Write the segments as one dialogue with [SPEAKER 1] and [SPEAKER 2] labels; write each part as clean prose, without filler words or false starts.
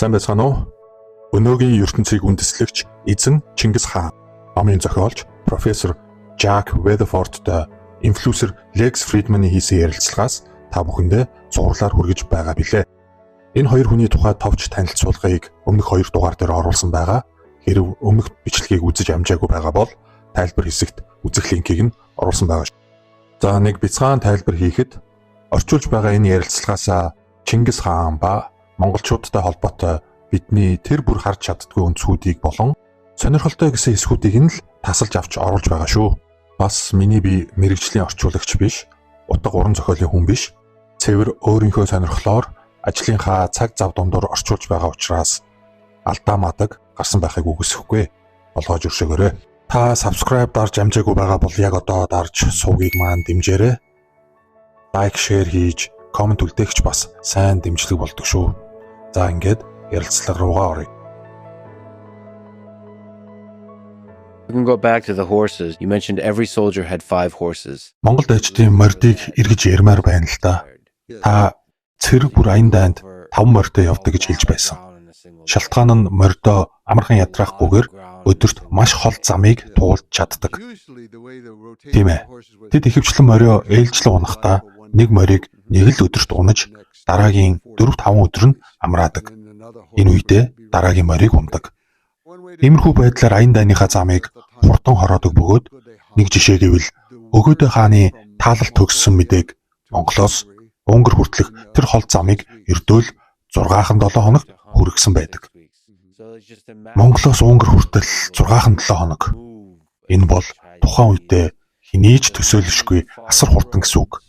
[SPEAKER 1] Сайн байцгаана уу? Өнөөгийн ертөнцийг үндэслэгч эзэн Чингис хаан номын зохиолч профессор Jack Weatherfordтой инфлюенсер Lex Fridman-ы хийсэн ярилцлагаас та бүхэндээ зурлаар хүргэж байгаа билээ. Энэ хоёр хүний тухай товч танилцуулгыг өмнөх хоёр дугаар дээр оруулсан байгаа. Хэрв өмнөх бичлэгийг үзэж амжаагүй байгаа бол тайлбар хэсэгт үзэх линкийг нь оруулсан байгаа. За нэг бяцхан тайлбар хийхэд орчуулж байгаа энэ ярилцлагаас Чингис хаан ба монголчуудтай холбоотой бидний тэр бүр харж чаддгүй өнцгүүдийг болон сонирхолтой гэсэн хэсгүүдийг нь л тасалж авч оруулж байгаа шүү. Бас миний би мэрэгжлийн орчуулагч биш, утга уран зохиолын хүн биш. Цэвэр өөрийнхөө сонирхлоор ажлынхаа цаг зав дундуур орчуулж байгаа учраас алдаа мадаг гарсан байхыг үгүйсэхгүй. Болгоож өршөөгөөрэй. Та subscribe дарж амжаагүй байгаа бол яг одоо дарж сувгийг маань дэмжээрэй. Лайк, шеэр хийж, комент үлдээгч бас сайн дэмжлэг болдог шүү. За ингээд ярилцлага руугаа оръё.
[SPEAKER 2] We can go back to the horses. You mentioned every soldier had 5 horses.
[SPEAKER 1] Монгол дайчдын мордыг эргэж ярмаар байна л да. Та цэрэг бүр аян дайнд 5 морьтой явдаг гэж хэлж байсан. Шалтгаан нь морьдоо амархан ядраахгүйгээр өдөрт маш хол замыг туулж чаддаг. Тийм ээ. Тэд ихэвчлэн морио ээлжлэн унахдаа нэг морийг нэг л өдөрт унаж дараагийн 4-5 өдөр нь амраадаг. Энэ үедээ дараагийн морийг ундаг. Иймэрхүү байдлаар аян дайныхаа замыг хурдан хороодог бөгөөд нэг жишээ гэвэл өгөөдөө хааны таалал төгссөн мэдээг Монголоос Унгар хүртэлх тэр хол замыг ердөөл 6-7 хоногт хүргэсэн байдаг. Монголоос Унгар хүртэл 6-7 хоног. Энэ бол тухайн үедээ хинээж төсөөлшгүй асар хурдан гэсэн үг.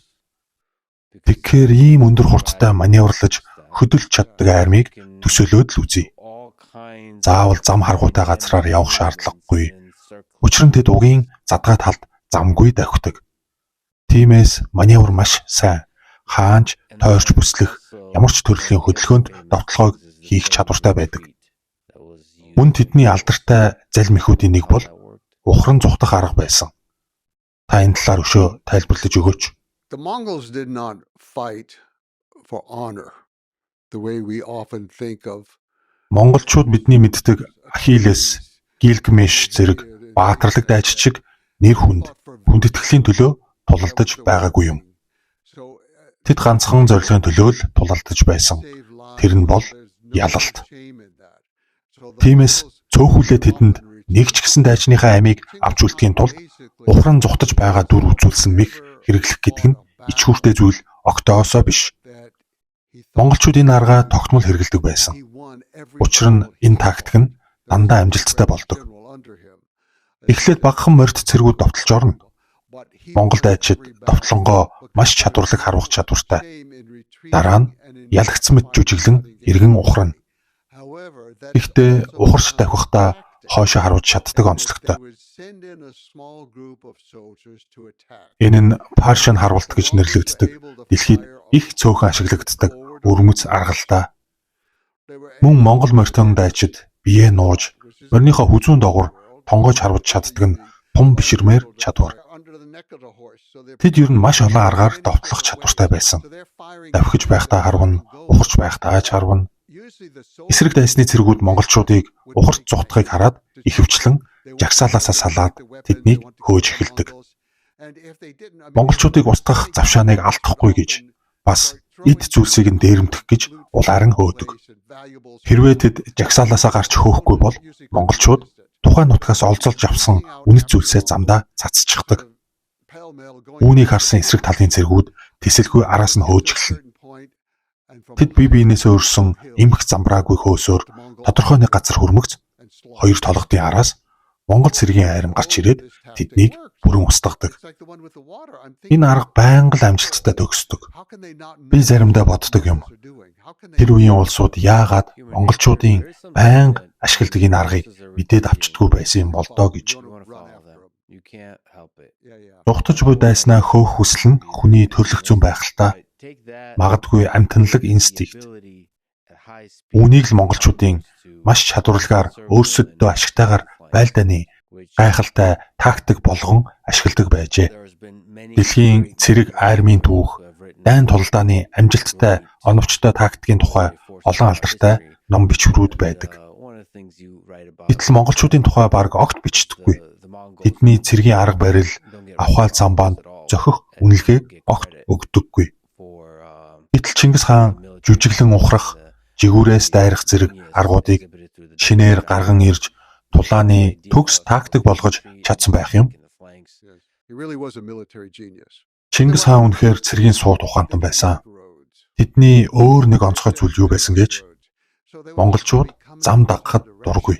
[SPEAKER 1] Тэгэхээр ийм өндөр хурдтай маневрлаж хөдөлж чаддаг армийг төсөөлөөд л үзье. Заавал зам харгуутай газраар явах шаардлагагүй. Учир нь тэд угийн задгай талд замгүй давхдаг. Тиймээс маневр маш сайн. Хаанч тойрч бүслэх ямар ч төрлийн хөдөлгөөнд довтлогоо хийх чадвартай байдаг. Мөн тэдний алдартай залмихүүдийн нэг бол ухран зүхтах арга байсан. Та энэ талаар өшөө тайлбарлаж өгөөч.
[SPEAKER 3] The Mongols did not fight for honor the way we often think of.
[SPEAKER 1] Монголчууд бидний мэддэг Ахиллес, Гилгмеш зэрэг баатарлаг дайччиг нэр хүндэтгэлийн төлөө тулалдаж байгаагүй юм. Тэд ганцхан зорилгын төлөө л тулалдаж байсан. Тэр нь бол ялалт. Тиймээс цөөхүүлээ тэдэнд нэг ч гэсэн дайчныхаа амийг авч үлдэхийн тулд ухран зүхтаж байгаа дүр үзүүлсэн мэх хэрэглэх гэдэг нь ичгүүртэй зүйл октоосоо биш. Монголчууд энэ аргаа тогтмол хэрэглэдэг байсан. Учир нь энэ тактик нь дандаа амжилттай болдог. Эхлээд багахан морьт цэргүүд довтолж орно. Монгол дайчид довтлонгоо маш чадварлаг харвах чадвартай. Дараа нь ялагдсан мэт жүжиглэн эргэн ухрана. Гэхдээ ухарч давхихдаа хойшоо харуулж чаддаг онцлогтой. Энэ нь Паршан харуулт гэж нэрлэгддэг. Дэлхийд их цөөхөн ашиглагддаг өрмөц аргалдаа. Мөн Монгол морьтон дайчид бие нууж, морьныхоо хүзүүн доогуур тонгойж харуулж чаддаг нь тун биширмээр чадвар. Тэд ер нь маш олон аргаар довтлох чадвартай байсан. Давхиж байхдаа харвна, ухарч байхдаа харвна. Эсрэг дайсны цэргүүд монголчуудыг ухарч зүхтахыг хараад ихэвчлэн жагсаалаасаа салаад тэднийг хөөж эхэлдэг. Монголчуудыг устгах завшааныг алдахгүй гэж бас эд зүйлсийг нь дээрэмдэх гэж улаан хөөдөг. Хэрвээ тэд жагсаалаасаа гарч хөөхгүй бол монголчууд тухайн нутгаас олзолж авсан үнэт зүйлсээ замдаа цацчихдаг. Үүнийг харсан эсрэг талын цэргүүд тэсэлгүй араас нь хөөж эхэлнэ. Тэд бие биенээсээ өрсөн эмх замбраагүй хөөсөөр тодорхой нэг газар хүрмэгц хоёр толгодын араас Монгол цэргийн айрам гарч ирээд тэднийг бүрэн устгадаг. Энэ арга байнга л амжилттай төгсдөг. Би заримдаа боддог юм. Тэр үеийн улсууд яагаад монголчуудын байнга ашигладаг энэ аргыг мэдээд авчдаггүй байсан юм бол доо гэж. Зүхтаж буй дайснаа хөөх хүсэл нь хүний төрлөх зүйн байгальтай. Магадгүй амьтанлаг инстинкт. Үүнийг л монголчуудын маш чадварлагаар өөрсөддөө ашигтайгаар байлдааны гайхалтай тактик болгон ашигладаг байжээ. Дэлхийн цэрэг армийн түүх Дайн тулдааны амжилттай оновчтой тактикийн тухай олон алдартай ном бичвэрүүд байдаг. Гэтэл монголчуудын тухай бараг огт бичдэггүй. Тэдний цэргийн арга барил, авхаал замбаанд зохих үнэлгээг огт өгдөггүй. Гэтэл Чингис хаан жүжиглэн ухрах, жигүүрээс дайрах зэрэг аргуудыг шинээр гарган ирж тулааны төгс тактик болгож чадсан байх юм.
[SPEAKER 3] He really was a military genius.
[SPEAKER 1] Чингис хаан үнэхээр цэргийн сууд ухаантан байсан. Тэдний өөр нэг онцгой зүйл юу байсан гэж монголчууд зам дагахад дургүй.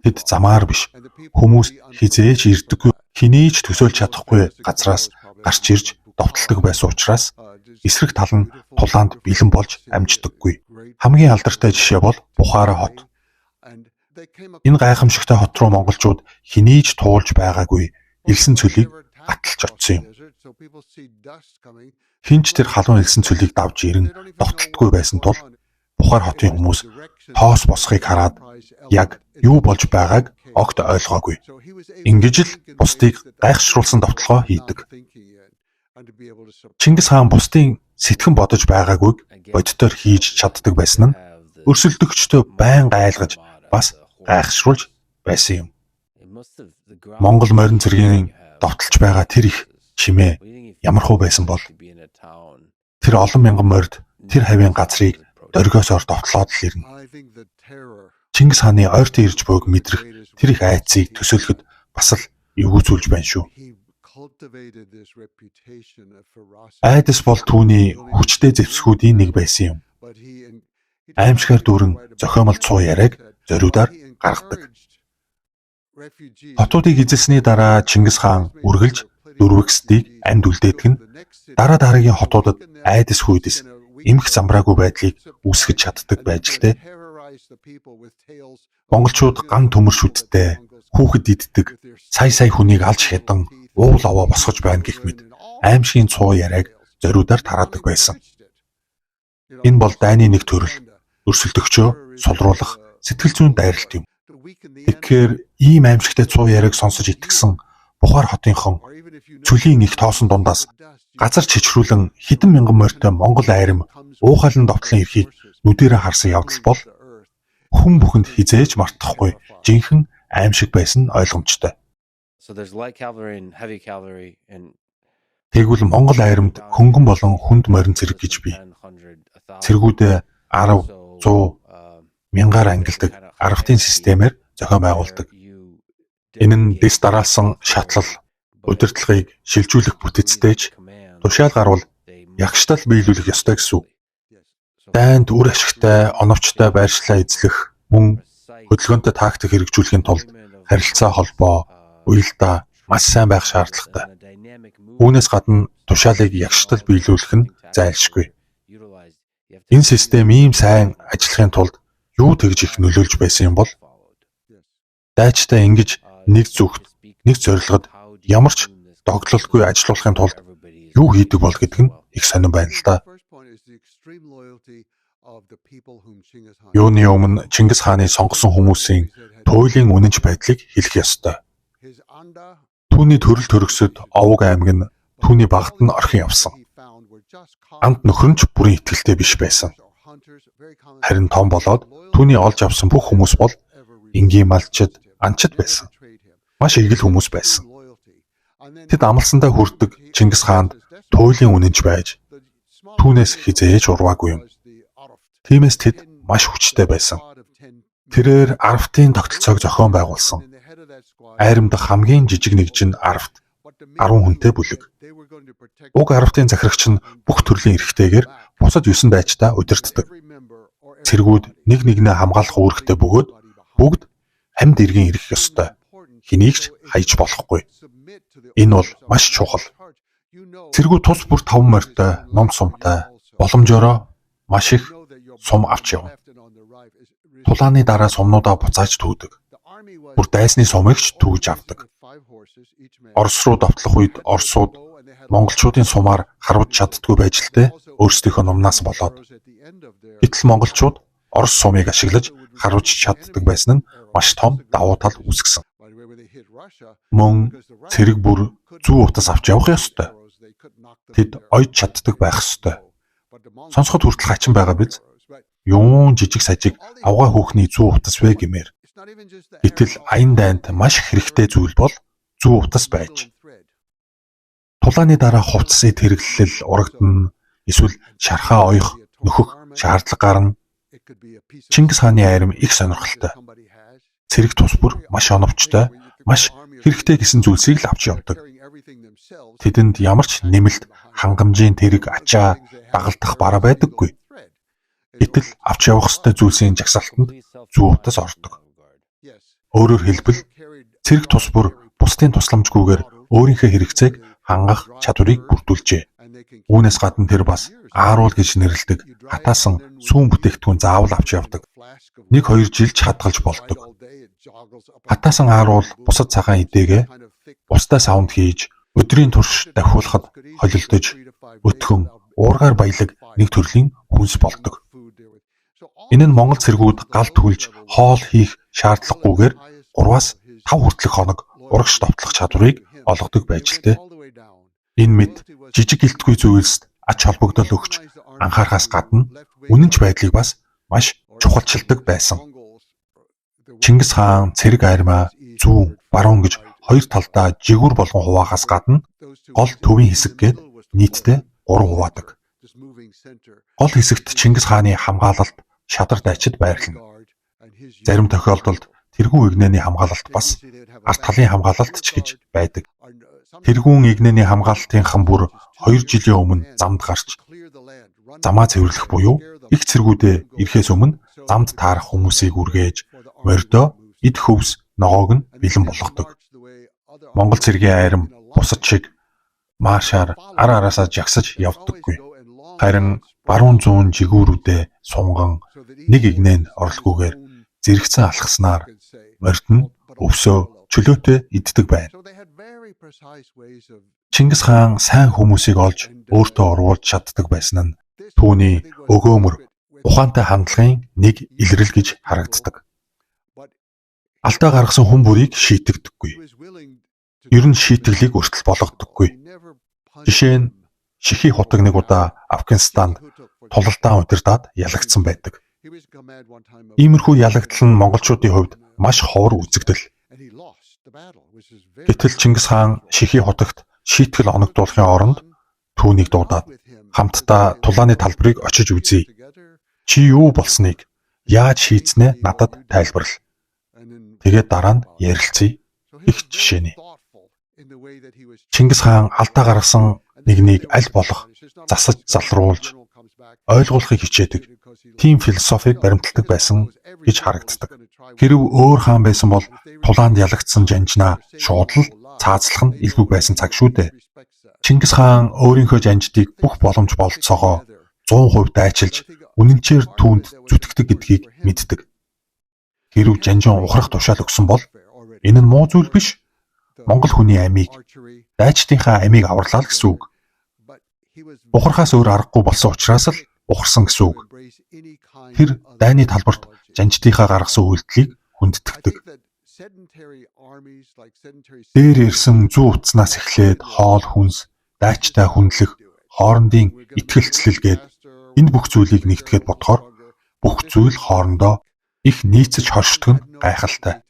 [SPEAKER 1] Тэд замаар биш, хүмүүс хизээж ирдэггүй, хинээж төсөөлж чадахгүй газраас гарч ирж довтолдог байсан учраас эсрэг тал нь тулаанд бэлэн болж амждаггүй. Хамгийн алдартай жишээ бол Бухара хот. Энэ гайхамшигтай хот руу монголчууд хинээж туулж байгаагүй элсэн цөлийг гаталж очсон юм. Хинч тэр халуун элсэн цөлийг давж ирэн довтолтгүй байсан тул Бухар хотын хүмүүс тоос босхийг хараад яг юу болж байгааг огт ойлгоогүй. Ингэж л бусдыг гайхшруулсан довтлогоо хийдэг. Чингис хаан бусдын сэтгэн бодож байгаагүйг бодитоор хийж чаддаг байсан нь өрсөлдөгчдөө байнга айлгаж бас гайхшруулж байсан юм. Монгол морин цэргийн довтолж байгаа тэр их чимээ ямар хөө байсан бол тэр олон мянган морд тэр хавийн газрыг дөргөөсоор довтлоод л ирнэ. Чингис хааны ойртон ирж буйг мэдрэх тэр их айцыг төсөөлөхөд бас л эвгүүцүүлж байна шүү. Айдас бол түүний хүчтэй зэвсгүүдийн нэг байсан юм. Аимшигар дүүрэн зохиомол цуу яриаг зориудаар гаргадаг. Хотуудыг эзэлсний дараа Чингис хаан үргэлж дөрвөгсдийг амьд үлдээдэг нь дараа дараагийн хотуудад айдас хүйдэс эмх замбраагүй байдлыг үүсгэж чаддаг байж л дээ. Монголчууд ган төмөр шүдтэй, хүүхэд иддэг, сая хүнийг алж хядан, уул аваа босгож байна гэх мэт аимшигын цуу яриаг зориудаар тараадаг байсан. Энэ бол дайны нэг төрөл, өрсөлдөгчөө сулруулах сэтгэл зүйн дайралт юм. Тэгэхээр ийм аимшигтай цуу яриаг сонсож итгэсэн Бухар хотынхон цөлийн их тоосон дундаас газар чичрүүлэн хэдэн мянган морьтой монгол айрам уухайлан довтлон ирэхийг нүдэрээ харсан явдал бол хүн бүхэнд хизээж мартахгүй жинхэнэ аимшиг байсан нь ойлгомжтой. Тэгвэл монгол айрамд хөнгөн болон хүнд морин цэрэг гэж бий. Цэргүүдээ 10, 100, мянгаар ангилдаг аргатын системээр зохион байгуулдаг. Энэ нь дэс дараалсан шатлал, удирдлагыг шилжүүлэх бүтэцтэйч тушаал гарвал ягштал биелүүлэх ёстой гэсэн үг. Дайнд үр ашигтай, оновчтой байршлаа эзлэх, мөн хөдөлгөөнтэй тактик хэрэгжүүлэхийн тулд харилцаа холбоо, уялдаа маш сайн байх шаардлагатай. Үүнээс гадна тушаалыг ягштал биелүүлэх нь зайлшгүй. Энэ систем ийм сайн ажиллахын тулд юу тэгж их нөлөөлж байсан юм бол дайчтай ингэж нэг зүгт, нэг зорилгод ямар ч доглолгүй ажиллахын тулд юу хийдэг бол гэдэг нь их сонирн байна л да. Юуны өмнө Чингис хааны сонгосон хүмүүсийн туйлын үнэнч байдлыг хэлэх ёстой. Түүний төрөл төрөсөд овог аймаг нь түүний багт нь орхин явсан. Амт нөхөр нь ч бүрэн итгэлтэй биш байсан. Харин том болоод түүний олж авсан бүх хүмүүс бол энгийн малчид, анчид байсан. Маш игэл хүмүүс байсан. Тэд амлсандаа хүрдэг Чингис хаанд туйлын үнэнч байж түүнээс хизээж урваагүй юм. Тиймээс тэд маш хүчтэй байсан. Тэрээр арвтын тогтолцоог зохион байгуулсан. Айрамд хамгийн жижиг нэгжин арвт 10 хүнтэй бүлэг. Уг арвтын захирагч нь бүх төрлийн эрхтэйгээр бусад 9 дайчтай удирддаг. Цэргүүд нэг нэгнээ хамгаалах үүрэгтэй бөгөөд бүгд амьд иргэн ирэх ёстой. Хэнийг ч хаяж болохгүй. Энэ бол маш чухал. Цэргүүд тус бүр 5 морьтой, ном сумтай, боломжоор маш их сум авч явна. Тулааны дараа сумнуудаа буцааж төвдөг. Бүр дайсны сумыг ч төвж авдаг. Орос руу довтлох үед орсууд монголчуудын сумаар харуулж чаддгүй байж л дээ өөрсдийнхөө нумнаас болоод. Гэтэл монголчууд орос сумыг ашиглаж харуулж чаддаг байсан нь маш том давуу тал үүсгэсэн. Мөн цэрэг бүр зүү утас авч явах ёстой. Тэд ойж чаддаг байх ёстой. Сонсоход хүртэл хачин байгаа биз? Юун жижиг сажиг авгаа хөөхний 100 утас вэ гэмээр. Гэтэл аян дайнд маш хэрэгтэй зүйл бол 100 утас байж. Тулааны дараа хувцсыг хэрэглэл урагдана, эсвэл шархаа оёх, нөхөх шаардлага гарна. Чингис хааны айрам их сонирхолтой. Цэрэг тус бүр маш оновчтой, маш хэрэгтэй гэсэн зүйлсийг л авч явдаг. Тэдэнд ямар ч нэмэлт хангамжийн тэрэг ачаа дагалдах бараа байдаггүй. Гэтэл авч явах ёстой зүйлсийн жагсаалтанд 100 утас ордог. Өөрөөр хэлбэл цэрэг тус бүр бусдын тусламжгүйгээр өөрийнхөө хэрэгцээг хангах чадварыг бүрдүүлжээ. Үүнээс гадна тэр бас ааруул гэж нэрлэдэг хатаасан сүүн бүтээгдэхүүн заавал авч явдаг. 1-2 жил чадгалж болдог. Хатаасан ааруул бусад цагаан идээгээ бусдаа саунд хийж өдрийн турш давхиулахад холилдож өтгөн уургаар баялаг нэг төрлийн хүнс болдог. Энэ нь Монгол цэргүүд галт хүлж хоол хийх шаардлагагүйгээр 3-5 хүртэлх хоног урагш довтлох чадварыг олгодог байж л дээ. Энэ мэд жижиг гэлтгүй зүйлс ач холбогдол өгч анхаарахаас гадна үнэнч байдлыг бас маш чухалчилдаг байсан. Чингис хаан цэрэг армаа зүүн, баруун гэж хоёр талдаа жигүүр болгон хуваахаас гадна гол төвийн хэсэг гээд нийтдээ 3 хуваадаг. Гол хэсэгт Чингис хааны хамгаалалт шадар дайчид байрлана. Зарим тохиолдолд тэргүүн игнэний хамгаалалт бас арт талын хамгаалалт ч гэж байдаг. Тэргүүн игнэний хамгаалалтынхан бүр 2 жилийн өмнө замд гарч замаа цэвэрлэх буюу их цэргүүдээ ирэхээс өмнө замд таарах хүмүүсийг үргээж мордо, эд хөвс, ногоог нь бэлэн болгодог. Монгол цэргийн айрам бусад шиг маашаар ар араасаа жагсаж явдаггүй. Харин баруун зүүн жигүүрүүдээ сунган нэг игнэн орлоггүйгээр зэрэгцэн алхаснаар морд нь өвсөө чөлөөтэй иддэг байна. Чингис хаан сайн хүмүүсийг олж өөртөө оруулж чаддаг байсан нь түүний өгөөмөр ухаантай хандлагын нэг илрэл гэж харагддаг. Алдаа гаргасан хүн бүрийг шийтгдэггүй. Ер нь шийтгэлийг өртөл болгодоггүй. Жишээ нь Шихий хутаг нэг удаа Афганистанд тулалдаа удирдаад ялагдсан байдаг. Иймэрхүү ялагдал нь монголчуудын хувьд маш ховор үзэгдэл. Гэтэл Чингис хаан Шихий хутагт шийтгэл оногдуулахын оронд түүнийг дуудаад хамтдаа тулааны талбарыг очиж үзье. Чи юу болсныг яаж шийдснээ надад тайлбарл. Тэгээд дараа нь ярилцъя гэх жишээний. Чингис хаан алдаа гаргасан нэгнийг аль болох засаж залруулж ойлгуулахыг хичээдэг. Тим философиг баримталдаг байсан гэж харагддаг. Хэрв өөр хаан байсан бол тулаанд ялагдсан жанжнаа шуудлал цаазлах нь илбэг байсан цаг шүү дээ. Чингис хаан өөрийнхөө жанждыг бүх боломж болцоогоо 100% дайчилж үнэнчээр түүнд зүтгэдэг гэдгийг мэддэг. Хэрв жанжин ухрах тушаал өгсөн бол энэ нь муу зүйл биш. Монгол хүний амийг дайчдынхаа амийг авралаа л гэсэн үг. Ухрахаас өөр аргагүй болсон учраас л ухарсан гэсэн үг. Тэр дайны талбарт жанждынхаа гаргасан үйлдэлийг хүндэтгдэг. Дээр ирсэн 100 утаснаас эхлээд хоол хүнс, дайчтай хүндлэх, хоорондын итгэлцлэлгээд энэ бүх зүйлийг нэгтгэхэд бодохоор бүх зүйл хоорондоо их нийцэж хоршдог нь гайхалтай.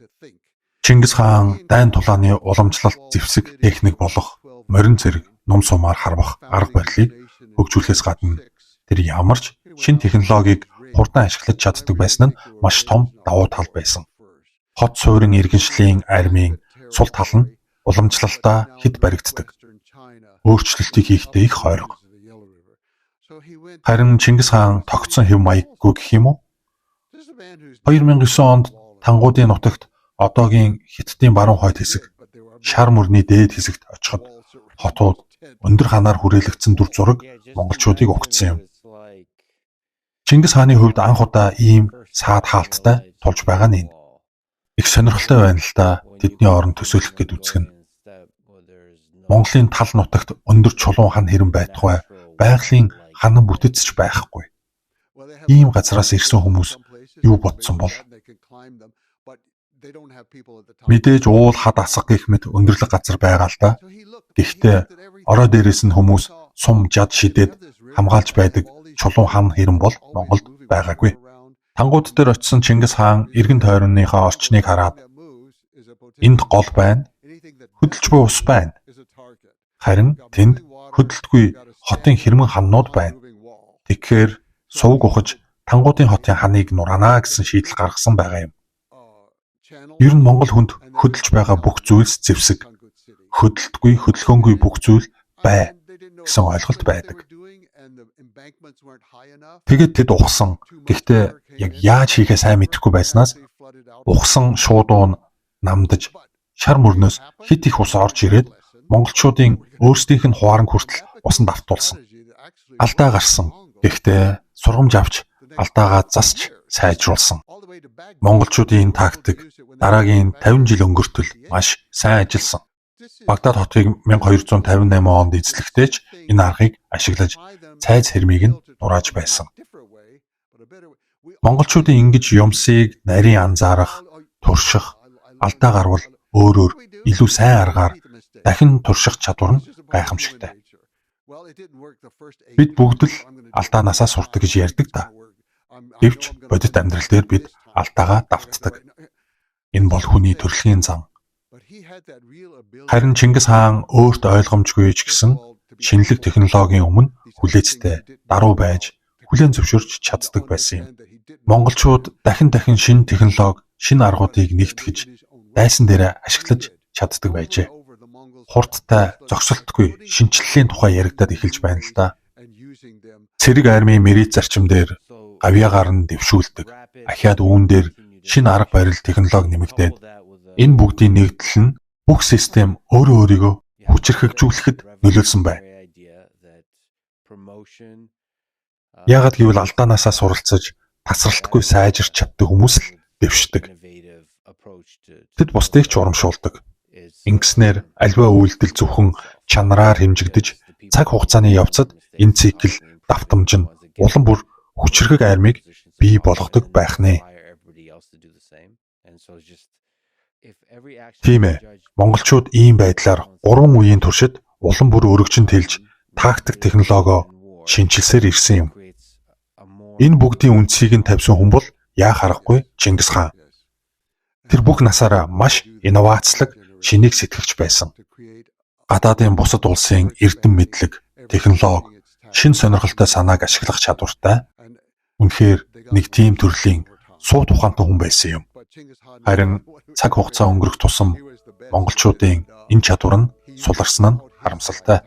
[SPEAKER 1] Чингис хаан дайн тулааны уламжлалт зэвсэг техник болох морин зэрэг ном сумаар харвах арга барилыг хөгжүүлэхээс гадна тэр ямар ч шинэ технологиг хурдан ашиглаж чаддаг байсан нь маш том давуу тал байсан. Хот суурин иргэншлийн армийн сул тал нь уламжлалтаа хэд баригддаг. Өөрчлөлтийг хийхдээ их хойрог. Харин Чингис хаан тогтсон хэв маяггүй гэх юм уу? 2009 онд Тангуудын нутагт одоогийн Хятадын баруун хойд хэсэг шар мөрний дээд хэсэгт очиход хотууд өндөр ханаар хүрээлэгдсэн дүр зураг монголчуудыг угтсан юм. Чингис хааны хувьд анх удаа ийм саад хаалттай тулж байгаа нь энэ. Их сонирхолтой байна л да тэдний орон төсөөлөх гэд үзгэн. Монголын тал нутагт өндөр чулуун хан хэрэн байтугай байгалийн ханан бүтэцч байхгүй. Ийм газараас ирсэн хүмүүс юу бодсон бол мэдээж уул хад асга гэх мэт өндөрлөг газар байгаа л да. Гэхдээ ороо дээрээс нь хүмүүс сум жад шидэд хамгаалж байдаг чулуун хан хэрэм бол Монголд байгаагүй. Тангууд дээр очисон Чингис хаан эргэн тойроныхоо орчныг хараад энд гол байна, хөдөлж буй ус байна. Харин тэнд хөдөлтгүй хотын хэрмэн ханнууд байна. Тэгэхээр сувг ухаж тангуудын хотын ханыг нураана гэсэн шийдэл гаргасан байгаа юм. Ер нь Монгол хүнд хөдөлж байгаа бүх зүйлс зэвсэг, хөдөлтгүй, хөдөлгөөнгүй бүх зүйл бай гэсэн ойлголт байдаг. Тэгээд тэд ухсан. Гэхдээ яг яаж хийхээ сайн мэдэхгүй байснаас ухсан шуудуун намдаж шар мөрнөөс хит их ус орж ирээд монголчуудын өөрсдийнх нь хувааран хүртэл усанд автуулсан. Алдаа гарсан. Гэхдээ сургамж авч алдаагаа засч сайжруулсан. Монголчуудын энэ тактик дараагийн 50 жил өнгөртөл маш сайн ажилласан. Багдад хотыг 1258 онд эзлэхдээ ч энэ аргыг ашиглаж цайз хэрмийг нь нурааж байсан. Монголчуудын ингэж юмсыг нарийн анзаарах, турших, алдаа гарвал өөрөөр илүү сайн аргаар дахин турших чадвар нь гайхамшигтай. Бид бүгд л алдаанаасаа сурдаг гэж ярьдаг да. Гэвч бодит амьдрал дээр бид алдаагаа давтдаг. Энэ бол хүний төрөлхийн зан. Харин Чингис хаан өөрт ойлгомжгүй ч гэсэн шинэлэг технологийн өмнө хүлээцтэй даруй байж хүлээн зөвшөөрч чаддаг байсан юм. Монголчууд дахин шинэ технологи, шинэ аргуудыг нэгтгэж дайсан дээрээ ашиглаж чаддаг байжээ. Хурдтай, зогсолтгүй шинжилгээний тухай яригадад эхэлж байна л да. Цэрэг армийн мэрийц зарчим дээр гавьяагаар нь дэвшүүлдэг. Ахиад үүн дээр шинэ арга барил технологи нэмэгдээд энэ бүгдийн нэгдэл нь бүх систем өөрөө өөрийгөө хүчирхэгжүүлэхэд нөлөөлсөн байна. Яагад гэвэл алдаанаасаа суралцаж тасралтгүй сайжирч чаддаг хүмүүс л дэвшдэг. Тэд бусдыг ч урамшуулдаг. Ингэснээр альва үйлдэл зөвхөн чанараар хэмжигдэж цаг хугацааны явцад энэ цикл давтамж нь улам бүр хүчирхэг армийг бий болгодог байх нэ. Тийм ээ. Монголчууд ийм байдлаар 3 үеийн туршид улам бүр өргөжин тэлж тактик технологио шинжилсээр ирсэн юм. Энэ бүгдийн үндсийг нь тавьсан хүн бол яа харахгүй Чингис хаан. Тэр бүх насаараа маш инновацлог, шинийг сэтгэгч байсан. Гадаадын бусад улсын эрдэм мэдлэг, технологи, шин сонирхолтой санааг ашиглах чадвартай. Үнэхээр нэг тийм төрлийн сууд ухаантай хүн байсан юм. Харин цаг хугацаа өнгөрөх тусам монголчуудын энэ чадвар нь суларсан нь харамсалтай.